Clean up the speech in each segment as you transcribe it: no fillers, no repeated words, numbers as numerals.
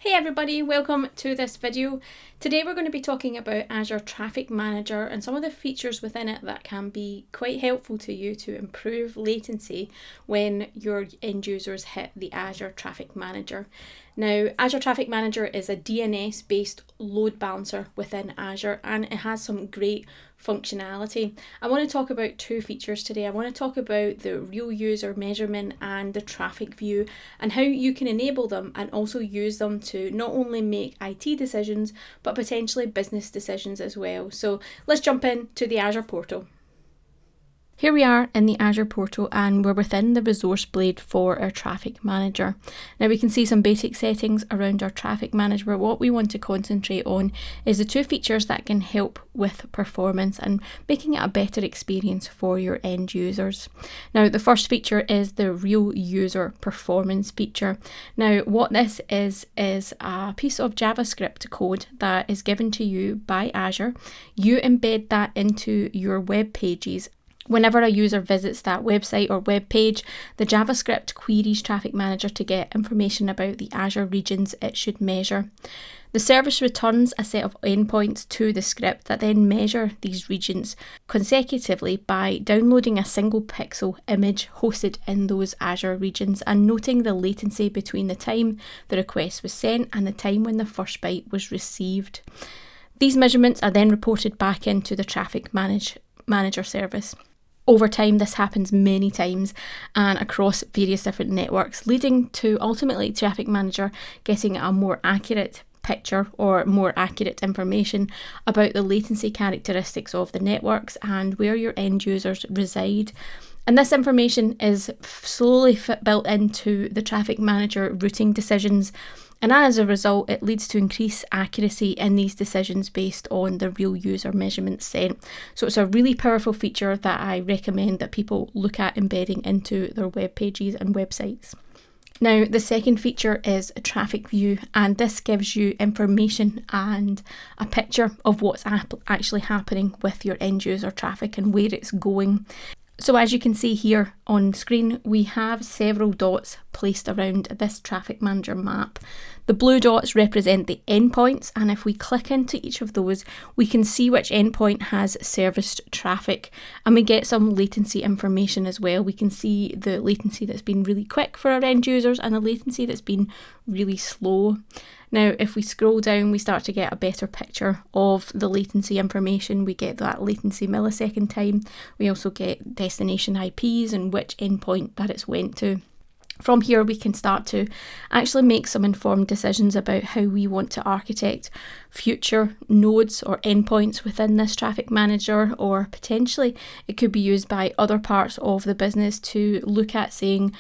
Hey everybody, welcome to this video. Today we're going to be talking about Azure Traffic Manager and some of the features within it that can be quite helpful to you to improve latency when your end users hit the Azure Traffic Manager. Now, Azure Traffic Manager is a DNS based load balancer within Azure and it has some great functionality. I want to talk about two features today. I want to talk about the real user measurement and the traffic view and how you can enable them and also use them to not only make IT decisions but potentially business decisions as well. So let's jump into the Azure portal. Here we are in the Azure portal and we're within the resource blade for our traffic manager. Now we can see some basic settings around our traffic manager, but what we want to concentrate on is the two features that can help with performance and making it a better experience for your end users. Now the first feature is the real user performance feature. Now what this is a piece of JavaScript code that is given to you by Azure. You embed that into your web pages. Whenever a user visits that website or web page, the JavaScript queries Traffic Manager to get information about the Azure regions it should measure. The service returns a set of endpoints to the script that then measure these regions consecutively by downloading a single pixel image hosted in those Azure regions and noting the latency between the time the request was sent and the time when the first byte was received. These measurements are then reported back into the Traffic Manager service. Over time, this happens many times and across various different networks, leading to ultimately Traffic Manager getting a more accurate picture or more accurate information about the latency characteristics of the networks and where your end users reside. And this information is slowly built into the Traffic Manager routing decisions. And as a result, it leads to increased accuracy in these decisions based on the real user measurements sent. So it's a really powerful feature that I recommend that people look at embedding into their web pages and websites. Now, the second feature is a traffic view, and this gives you information and a picture of what's actually happening with your end user traffic and where it's going. So as you can see here on screen, we have several dots placed around this Traffic Manager map. The blue dots represent the endpoints, and if we click into each of those, we can see which endpoint has serviced traffic, and we get some latency information as well. We can see the latency that's been really quick for our end users and the latency that's been really slow. Now, if we scroll down, we start to get a better picture of the latency information. We get that latency millisecond time. We also get destination IPs and which endpoint that it's went to. From here, we can start to actually make some informed decisions about how we want to architect future nodes or endpoints within this Traffic Manager, or potentially it could be used by other parts of the business to look at saying,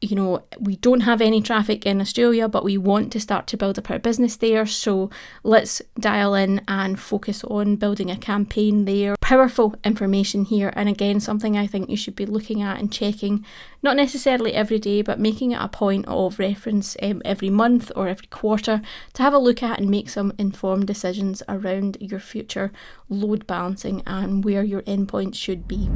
you know, we don't have any traffic in Australia, but we want to start to build up our business there. So let's dial in and focus on building a campaign there. Powerful information here. And again, something I think you should be looking at and checking, not necessarily every day, but making it a point of reference every month or every quarter to have a look at and make some informed decisions around your future load balancing and where your endpoints should be.